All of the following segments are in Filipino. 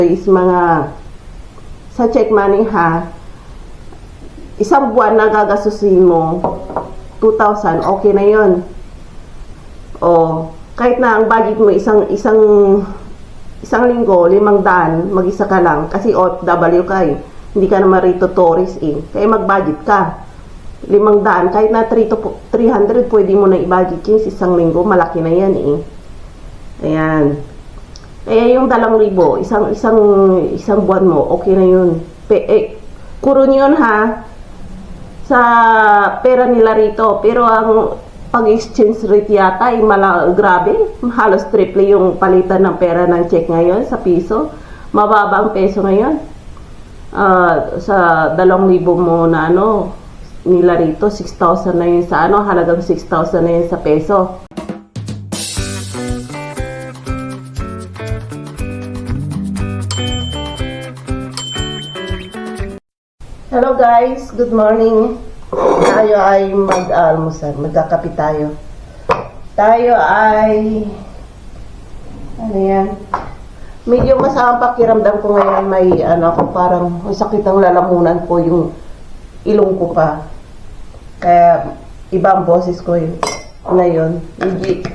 is mga sa check money ha, isang buwan na gagastusin mo 2,000, okay na yon. O kahit na ang budget mo isang linggo 500, mag-isa ka lang kasi OFW ka eh, hindi ka naman rito tourist eh, kaya mag-budget ka 500, kahit na 300 pwede mo na i-budget yun sa isang linggo, malaki na yan eh. Ayan. Kaya yung 2,000, isang buwan mo, okay na yun. Kurun yun ha, sa pera nila rito. Pero ang pag-exchange rate yata, grabe. Halos triple yung palitan ng pera ng check ngayon sa piso. Mababa ang peso ngayon. Sa 2,000 mo na nila rito, 6,000 na yun sa halagang 6,000 na yun sa peso. Hello guys, good morning. Tayo ay mag-almusal, magkakape tayo. Tayo ay medyo masamang pakiramdam ko ngayon, may parang sakit ng lalamunan ko, yung ilong ko pa. Kaya ibang boses ko ngayon,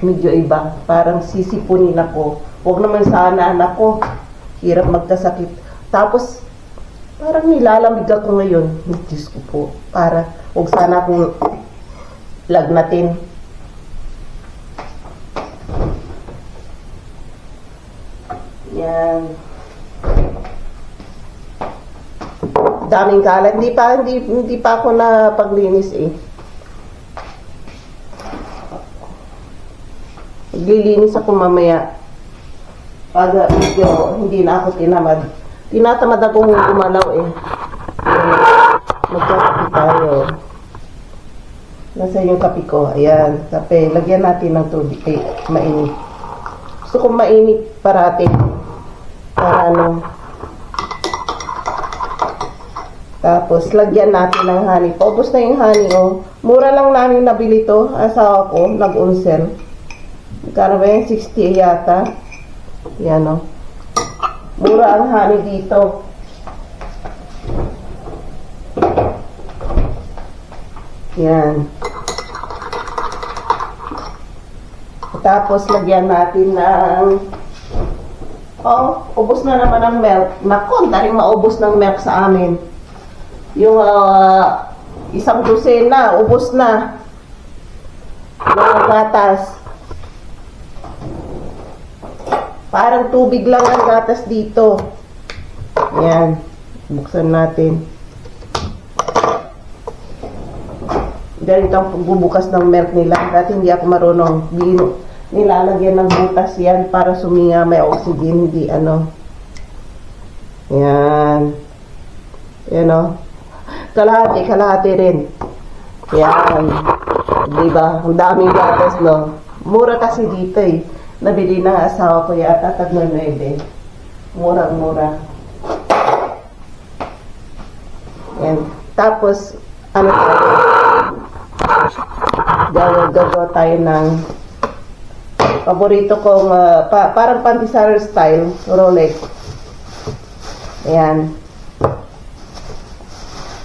medyo iba. Parang sisipunin ako. Huwag naman sana anak ko, hirap magkasakit. Tapos parang nilalamig ako ngayon. Diyos ko po. Huwag sana akong lagnatin. Yan. Daming kalat. Hindi pa ako na paglinis eh. Maglilinis ako mamaya. Pag medyo hindi na ako tinamad. Tinatamad akong gumalaw eh. Magkape tayo. Nasa yung kape ko. Ayan, kape. Lagyan natin ng tubig. Mainit. Gusto kong mainit parati. Para Tapos, lagyan natin ng honey. Paubos na yung honey, oh. Mura lang namin nabili to. Asawa ko, nag-unsel. Magkano ba yan? 60 yata. Yan, oh. Mura ang honey dito. Yan. Tapos, lagyan natin ng ubos na naman ang milk. Naku, taring maubos ng milk sa amin. Yung isang dosena, ubos na. Mga gatas. Parang tubig lang ang gatas dito. Ayan. Buksan natin. Ganito ang pagbubukas ng milk nila. Dati hindi ako marunong. Nilalagyan ng butas yan para suminga, may oxygen. Hindi Ayan. Ayan o. Kalahati rin. Ayan. Diba? Ang daming gatas, no? Mura kasi dito eh. Nabili ng asawa ko yata, tag-9. Murang-mura. Yan. Tapos, gagawa tayo ng paborito kong, parang pantisar style, Rolex. Ayan.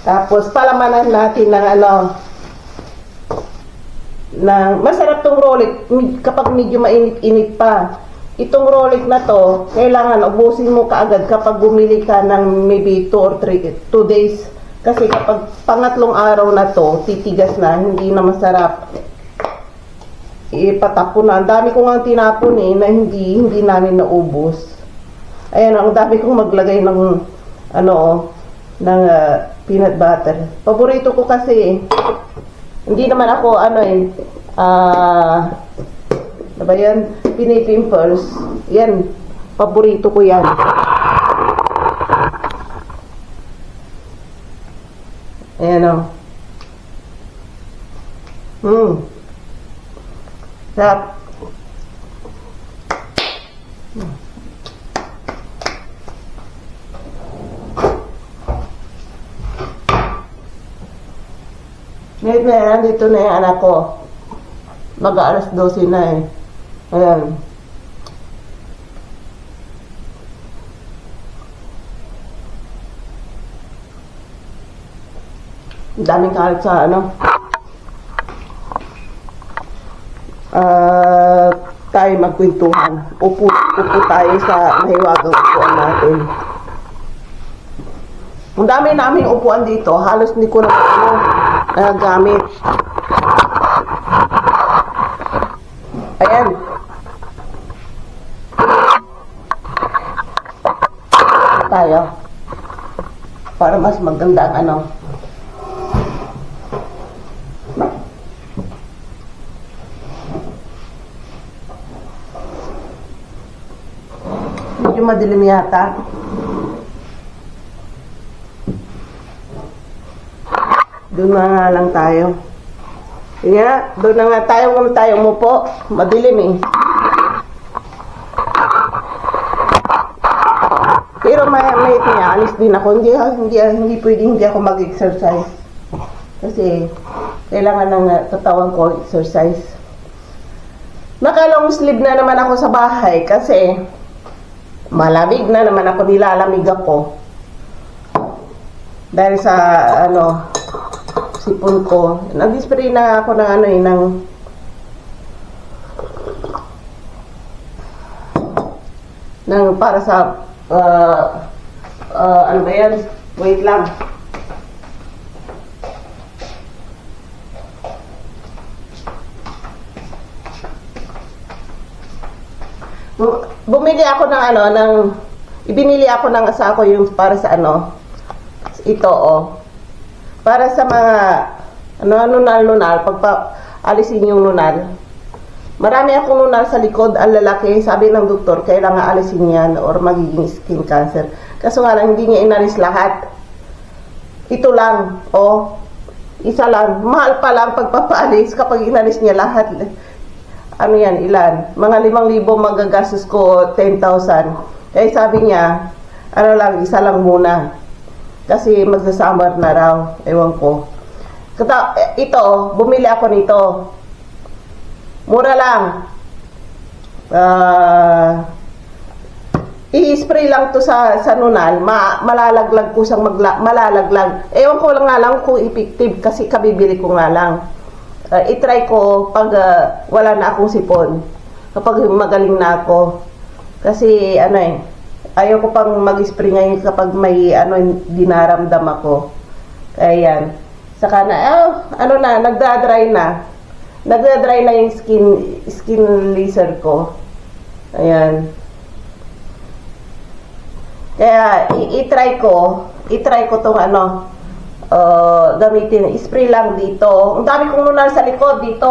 Tapos, palamanan natin ng masarap tong Rolex kapag medyo mainit-init pa. Itong Rolex na to, kailangan ubusin mo kaagad kapag bumili ka ng maybe 2 or 2 days. Kasi kapag pangatlong araw na to, titigas na, hindi na masarap. Ipatapon na. Ang dami ko nga tinapon na hindi namin naubos. Ayan, ang dami kong maglagay ng peanut butter. Paborito ko kasi hindi naman ako ba yan? Pinipimples. Yan. Paborito ko yan. Ayan Sarap. Ngayon, dito na yung anak ko. Mag-aalas 12 na eh. Ayan. Ang daming kalat sa ano. Tayo magkwentuhan. Upo tayo sa mahiwagang upuan natin. Ang dami namin upuan dito. Halos hindi ko na gamit. Ayan. Tayo. Para mas maganda ang ano. Medyo madilim yata. Doon na nga lang tayo. Yeah, doon na nga tayo kung tayo umupo. Madilim eh. Pero may alis din ako. Hindi pwedeng hindi ako mag-exercise. Kasi kailangan ng katawan ko exercise. Naka-long sleeve na naman ako sa bahay kasi malamig na naman ako, nilalamig ako. Dahil sa sipon ko. Nag-spray na ako ng ng para sa ano ba yan? Wait lang. Bumili ako ibinili ako ng asawa ko yung para sa ito para sa mga nunal, alisin yung nunal. Marami akong nunal sa likod, ang lalaki, sabi ng doktor, kailangan alisin yan or magiging skin cancer. Kaso nga lang, hindi niya inalis lahat. Ito lang, isa lang. Mahal pa lang pagpapaalis kapag inalis niya lahat. Ano yan, ilan? Mga 5,000 magagastos ko, 10,000. Kaya sabi niya, isa lang muna. Kasi magsasamar na raw, ewan ko. Ito, bumili ako nito. Mura lang. I-spray lang to sa nunal. Malalaglag ko siyang malalaglag. Ewan ko lang nga lang kung effective kasi kabibili ko nga lang. I-try ko pag wala na akong sipon. Kapag magaling na ako. Kasi ayaw ko pang mag-spray ngayon kapag may dinaramdam ako. Kaya yan. Saka nagda-dry na. Nagda-dry na yung skin laser ko. Ayan. Kaya i-try ko tong gamitin. Spray lang dito. Ang dami kong nunal sa likod dito.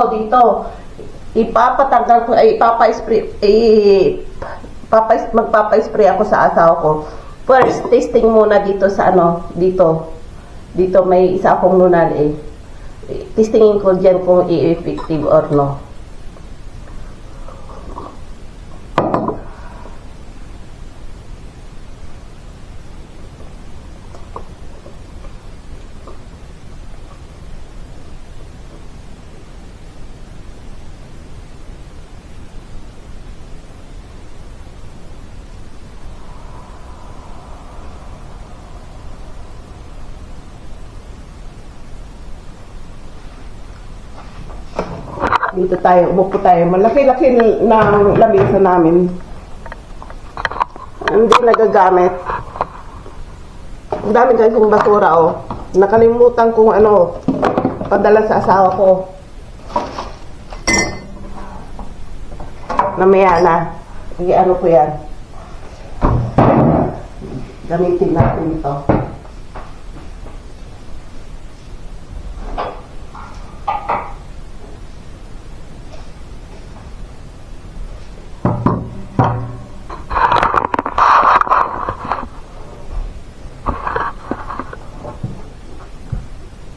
Ipapatanggal ko magpapa-spray ako sa asawa ko. First, testing muna dito sa dito may isa akong nunal eh. Testingin ko dyan kung i-effective or no. Dito tayo, umupo tayo. Malaki-laki ng lamesa namin. Hindi nagagamit. Ang dami guys yung basura Nakalimutan kong padala sa asawa ko. Namaya na. Sige, ko yan. Gamitin natin ito.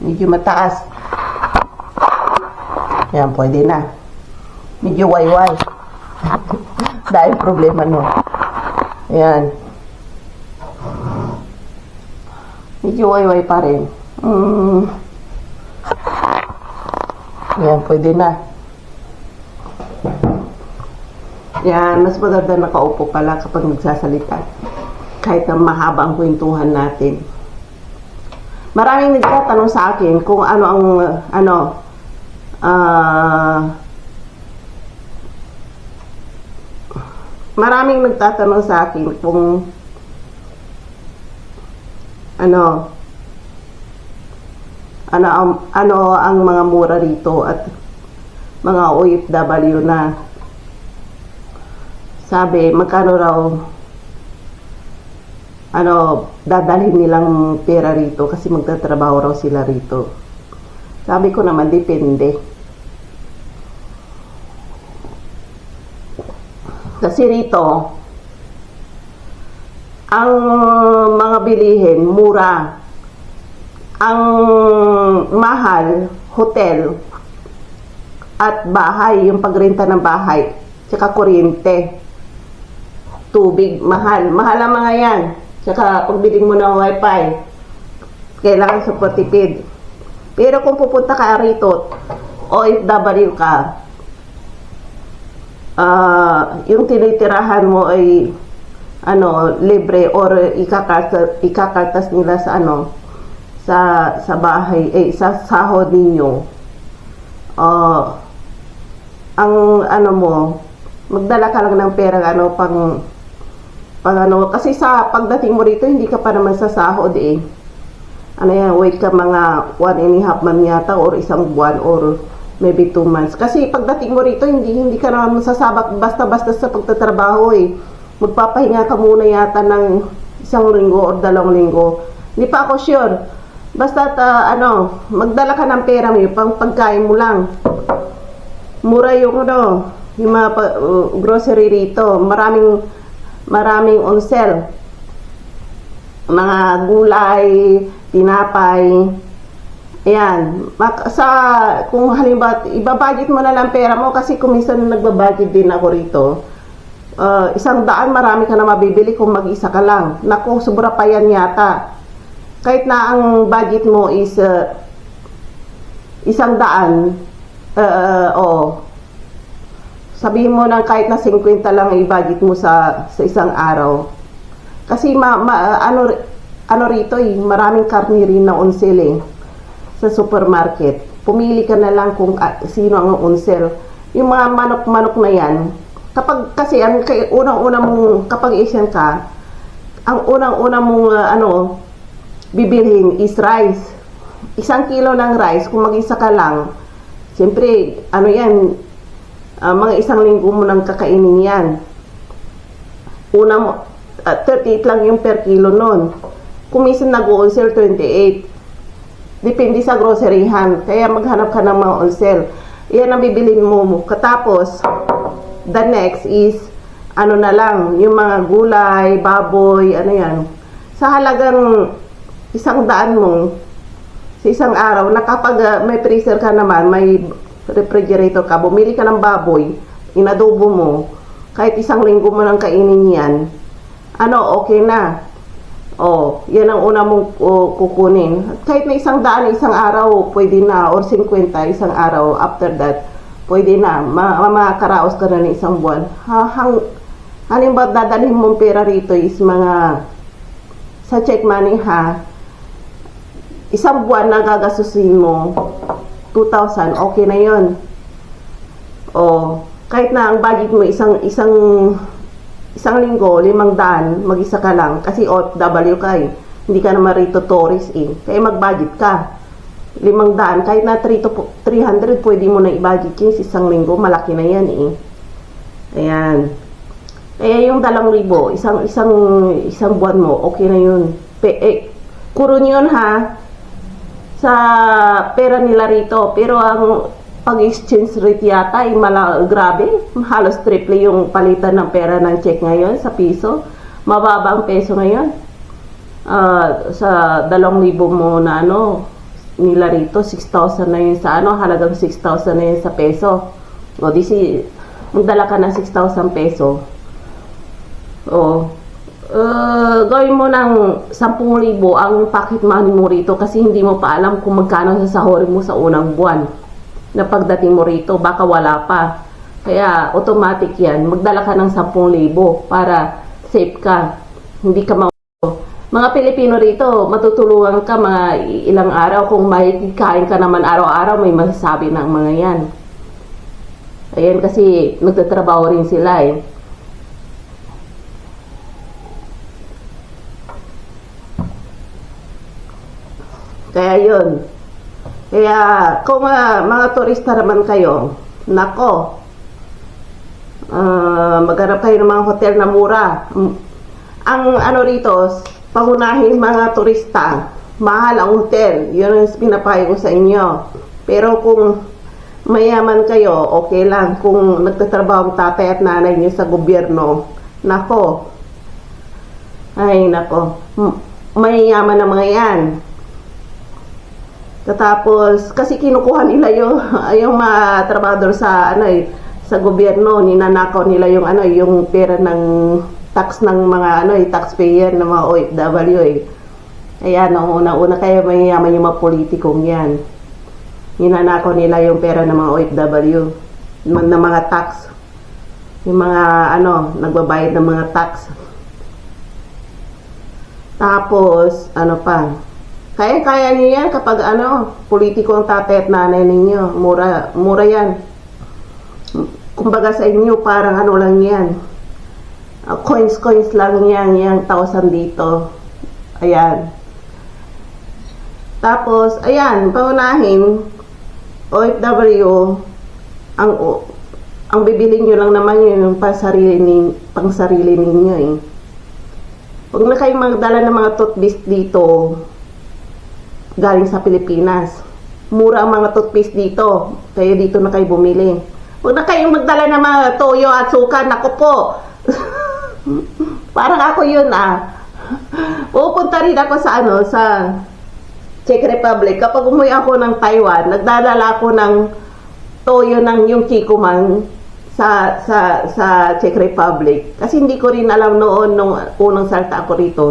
Medyo mataas. Yan, pwede na. Medyo wayway. Dahil problema Yan. Medyo wayway pa rin. Yan, pwede na. Yan, mas maganda nakaupo pala kapag nagsasalita. Kahit na mahaba ang kwentuhan natin. Maraming nagtatanong sa akin kung ano ang maraming nagtatanong sa akin kung ano ang mga mura rito at mga OFW na sabi magkano raw dadalhin nilang pera rito kasi magtatrabaho raw sila rito. Sabi ko naman depende. Kasi rito ang mga bilihin mura, ang mahal hotel at bahay, yung pagrenta ng bahay, tsaka kuryente, tubig, mahal ang mga yan. Tsaka pagbiling mo ng wifi, kailangan super tipid. Pero kung pupunta ka rito, OFW ka, yung tinitirahan mo ay libre or ikakaltas nila sa sa bahay, sa sahod ninyo. Ang mo, magdala ka lang ng pera kasi sa pagdating mo rito hindi ka pa naman sa sahod wait ka mga 1.5 month yata or isang buwan or maybe 2 months. Kasi pagdating mo rito hindi ka naman masasabak basta-basta sa pagtatrabaho magpapahinga ka muna yata ng 1 linggo or 2 linggo. Hindi pa ako sure. Basta magdala ka ng pera mo, pang pagkain mo lang. Mura yung yung mga grocery rito. Maraming on sale. Mga gulay, tinapay. Ayan. Kung halimbawa, ibabudget mo na lang pera mo kasi kung minsan nagbabudget din ako rito. 100 marami ka na mabibili kung mag-isa ka lang. Naku, sobra pa yan yata. Kahit na ang budget mo is 100, sabihin mo na kahit na 50 lang i-budget mo sa isang araw. Kasi rito maraming karne rin na on sale sa supermarket. Pumili ka na lang kung sino ang on sale. Yung mga manok-manok na yan, kasi unang-una mong kapag Asian ka, ang unang-una mong bibilhin is rice. 1 kilo ng rice, kung mag-isa ka lang, siyempre, mga 1 linggo mo nang kakainin yan. 38 lang yung per kilo nun. Kung minsan nag-on sale, 28. Depende sa groceryhan. Kaya maghanap ka ng mga on sale. Yan ang bibilhin mo. Katapos, the next is, na lang, yung mga gulay, baboy, sa halagang 100 mo, sa isang araw, na kapag may freezer ka naman, may refrigerator ka, bumili ka ng baboy, inadobo mo, kahit 1 linggo mo nang kainin yan, okay na. Yan ang una mong kukunin. Kahit na 100 isang araw, pwede na, or 50 isang araw, after that, pwede na, makakaraos ka na ng 1 buwan. Halimbawa, dadalhin mong pera rito is mga, sa check money 1 buwan na gagasusin mo 2,000, okay na yun. Kahit na ang budget mo isang linggo 500, mag-isa ka lang kasi OFW ka hindi ka naman rito tourist kaya mag-budget ka 500, kahit na 300 pwede mo na i-budget yun sa 1 linggo, malaki na yan ayan. Kaya yung 2,000 isang buwan mo, okay na yun. Kurun yun sa pera nila rito. Pero ang pag-exchange rate yata grabe. Halos triple yung palitan ng pera ng check ngayon sa piso. Mababa ang peso ngayon. Sa 2,000 mo na nila rito, 6,000 na yun sa halagang 6,000 na yun sa peso. Magdala ka ng 6,000 peso. Gawin mo ng 10,000 ang pocket money mo rito kasi hindi mo pa alam kung magkano sasahurin mo sa unang buwan na pagdating mo rito, baka wala pa. Kaya automatic yan, magdala ka ng 10,000 para safe ka, hindi ka Mga Pilipino rito, matutulungan ka mga ilang araw. Kung makikikain ka naman araw-araw, may masasabi ng mga yan. Ayan, kasi nagtatrabaho rin sila eh. Kaya yun. Kaya kung mga turista naman kayo, nako, maghanap kayo ng mga hotel na mura. Ang ano rito, pangunahin mga turista, mahal ang hotel. Yun ang pinapayo ko sa inyo. Pero kung mayaman kayo, okay lang. Kung nagtatrabaho ang tatay at nanay niyo sa gobyerno, nako, ay nako, mayayaman na mga yan. Tapos, kasi kinukuha nila yung mga trabador sa sa gobyerno, ninanakaw nila yung yung pera ng tax ng mga taxpayer ng mga OFW eh. Ayan, una kaya mayayaman yung mga politikong yan. Ninanakaw nila yung pera ng mga OFW, ng mga tax. Yung mga nagbabayad ng mga tax. Tapos, pa? Kaya niyo yan kapag politiko ang tatay at nanay ninyo. Mura yan. Kumbaga sa inyo, parang lang yan. Coins lang yan, yung 1,000 dito. Ayan. Tapos, ayan, paunahin, OFW, ang bibili nyo lang naman yun, yung pang sarili ninyo eh. Huwag na kayong magdala ng mga toothpaste dito, galing sa Pilipinas. Mura ang mga toothpaste dito. Kaya dito na kayo bumili. Huwag na kayong magdala ng mga toyo at suka. Naku po. Parang ako yun Pupunta rin ako sa Czech Republic. Kapag umuwi ako ng Taiwan, nagdadala ako ng toyo ng yung Kikkoman sa Czech Republic. Kasi hindi ko rin alam noon nung unang salta ako rito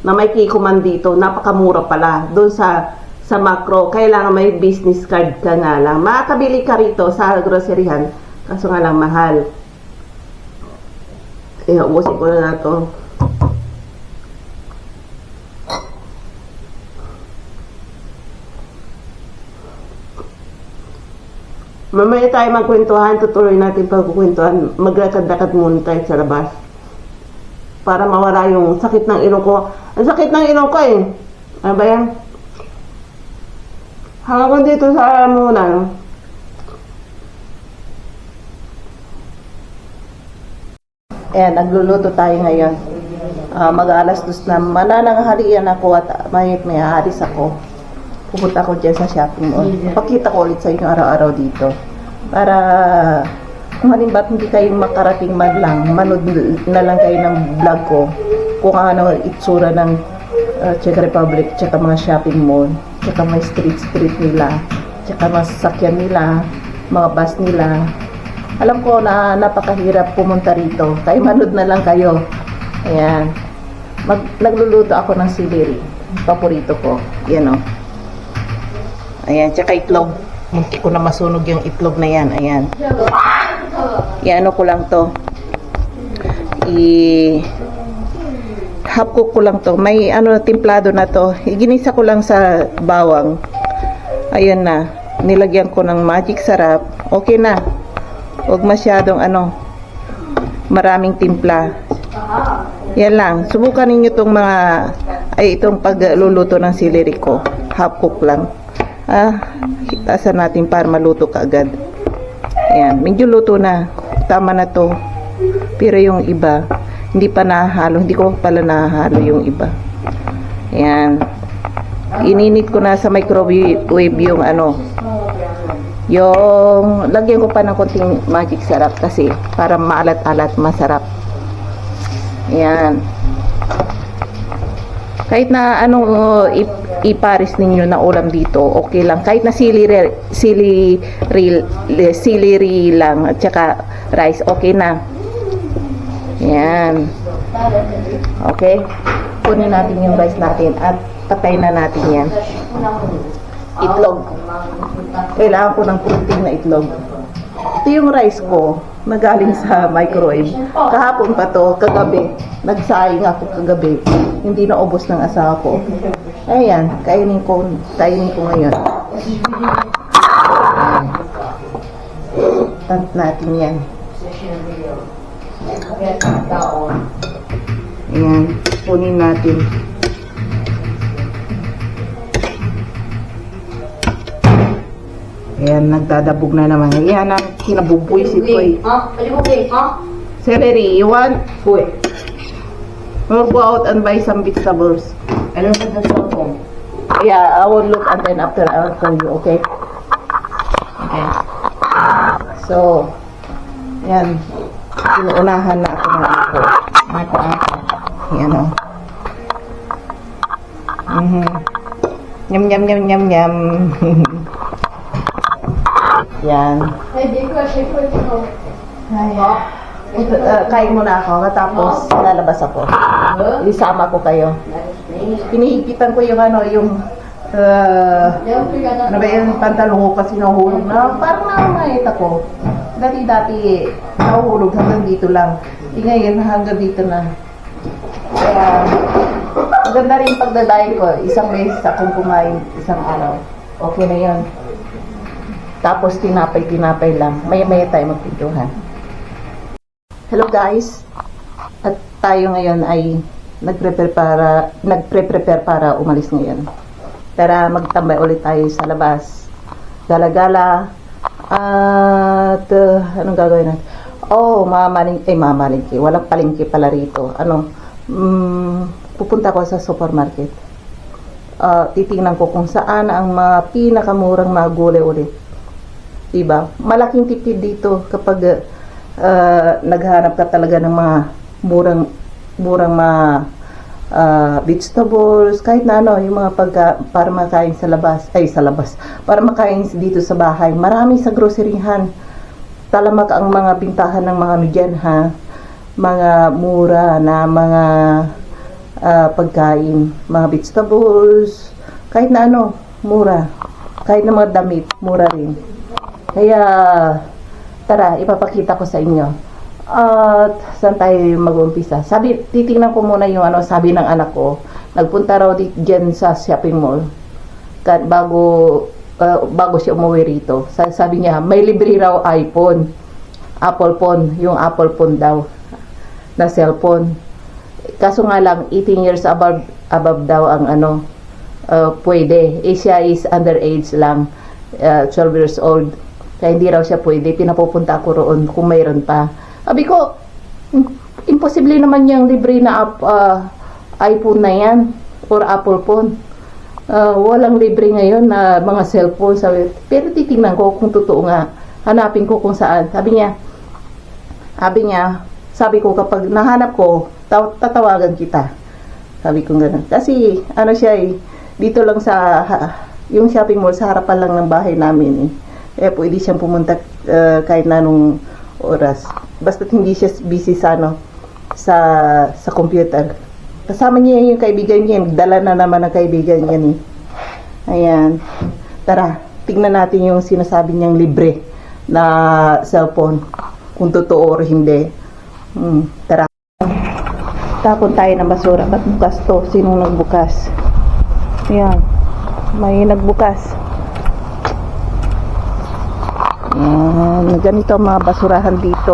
na may Kikkoman dito, napakamura pala. Doon sa Makro, kailangan may business card ka nga lang. Makakabili ka rito sa groceryhan, kaso nga lang mahal. Ubusin ko na to. Mamaya tayo magkwentuhan, tutuloy natin pagkukwentuhan. Maglakad-lakad muna tayo sa labas para mawala yung sakit ng ilong ko. Ang sakit ng ilong ko eh. Ano ba yan? Hanggang dito sa muna. Ayan, nagluluto tayo ngayon. Mag-alas 2 na. Manananghalian ako at may haris ako. Pupunta ko dyan sa shopping mall. Pakita ko ulit sa inyo araw-araw dito. Para kung halimbawa hindi kayo makarating man lang, manood na lang kayo ng vlog ko kung ano itsura ng Czech Republic, tsaka mga shopping mall, tsaka mga street nila, tsaka mga sasakyan nila, mga bus nila. Alam ko na napakahirap pumunta rito, kaya manood na lang kayo. Ayan, nagluluto ako ng celery, paborito ko. Yan o. Ayan, tsaka itlog. Hindi ko na masunog yung itlog na yan. Ayan. Iano ko lang to. Half cook ko lang to. May templado na to. Ginisa ko lang sa bawang. Ayun na. Nilagyan ko ng magic sarap. Okay na. Huwag masyadong maraming timpla. Yan lang. Subukan ninyo itong itong pagluluto ng celery ko. Half cook lang. Hitasan natin para maluto kaagad. Ayan, medyo luto na. Tama na to. Pero yung iba, hindi pa nahalo. Hindi ko pala nahalo yung iba. Ayan. Ininit ko na sa microwave yung yung lagyan ko pa ng konting magic sarap kasi para maalat-alat, masarap. Ayan. Kahit na iparis ninyo na ulam dito, okay lang. Kahit na celery lang at saka rice, okay na. Yan. Okay. Kunin natin yung rice natin at patay na natin yan. Itlog. Kailangan ko ng protein na itlog. Ito yung rice ko na galing sa microwave. Kahapon pa to, kagabi. Nagsayang ako kagabi. Hindi na ubos ng asawa ko. Ayan, kainin ko ngayon. Tant natin yan. Ayan, kunin natin. Ayan, nagdadabog na naman. Ayan, kinabubuisit ko eh. Celery, you want? Wait. We'll go out and buy some vegetables. I don't have the cell phone. Yeah, I will look and then after I will call you, okay? Okay. So, yan. Inuunahan na ako ng ako. Ako. Yan o. Nyam, nyam, nyam, nyam, nyam. Yan. Ay. Kain muna ako, tapos lalabas ako. Isama ko kayo. Pinihigitan ko yung ano ba yung pantalong ko kasi nahulog na parang nakangait ako. Dati nahulog hanggang dito lang. Ngayon hanggang dito na. Kaya maganda rin pagdadayin ko. Isang beses akong kumain, isang araw. Okay na yun. Tapos tinapay lang. Maya tayo magpintuhan. Hello guys. At tayo ngayon ay nagpre-prepare para umalis ngayon. Tara, magtambay ulit tayo sa labas. Gala-gala. At anong gagawin natin? Oh, mamalingki. Walang palingki pala rito. Pupunta ko sa supermarket. Titingnan ko kung saan ang mga pinakamurang mga gulay ulit. Diba? Malaking tipid dito kapag naghanap ka talaga ng mga murang mga vegetables, kahit na yung mga para makain sa labas, para makain dito sa bahay. Marami sa groceryhan. Talamak ang mga bintahan ng mga dyan, ha? Mga mura na mga pagkain, mga vegetables, kahit na mura. Kahit na mga damit, mura rin. Kaya, tara, ipapakita ko sa inyo. At saan tayo mag-umpisa? Titingnan ko muna yung sabi ng anak ko. Nagpunta raw dyan sa shopping mall. Bago siya umuwi rito. Sabi niya, may libre raw iPhone. Apple phone. Yung Apple phone daw. Na cellphone. Kaso nga lang, 18 years above daw ang pwede. Siya is underage lang. 12 years old. Kaya hindi raw siya pwede. Pinapupunta ako roon kung mayroon pa. Sabi ko, imposible naman yung libre na iPhone na yan or Apple phone. Walang libre ngayon na mga cellphone. Pero titingnan ko kung totoo nga. Hanapin ko kung saan. Sabi ko kapag nahanap ko, tatawagan kita. Sabi ko gano'n. Kasi dito lang sa yung shopping mall sa harapan lang ng bahay namin eh. Kaya pwede siyang pumunta kahit na anong oras. Basta hindi siya busy sa computer. Kasama niya yung kaibigan niya. Dala na naman ng kaibigan niya eh. Ayan. Tara, tignan natin yung sinasabi niyang libre na cellphone. Kung totoo o hindi. Tara. Tapon tayo ng basura. Ba't bukas to? Sinong nagbukas? Ayan. May nagbukas. Ganito ang mga basurahan dito.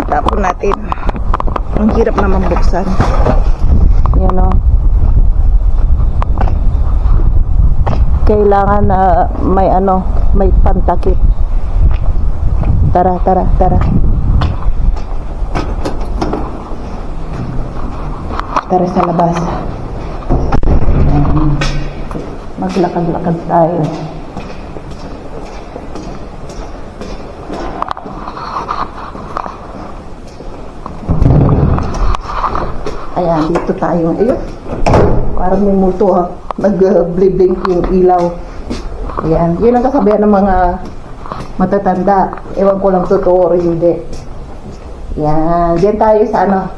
Tapon natin. Ang hirap naman buksan. Yan o. Kailangan na may pantakip. Tara. Tara sa labas. Maglakad-lakad tayo. Ayan, dito tayo. Ayun. Parang may multo ha. Nag-blink yung ilaw. Ayan. Yun ang kasabihan ng mga matatanda. Ewan ko lang totoo o hindi. Ayan. Diyan tayo sa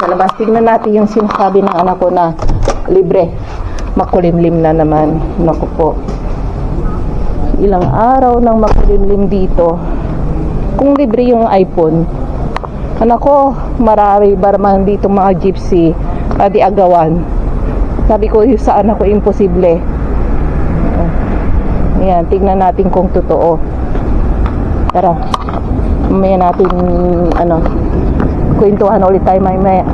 sa labas. Tingnan natin yung sinasabi ng anak ko na libre. Makulimlim na naman. Naku po. Ilang araw nang makulimlim dito. kung libre yung iPhone, anak ko, marami ba naman dito mga gypsy, pwede agawan. Sabi ko yung sa anak ko, imposible. Ayan, tignan natin kung totoo. Tara, mamaya natin, kwentuhan ulit tayo mamaya.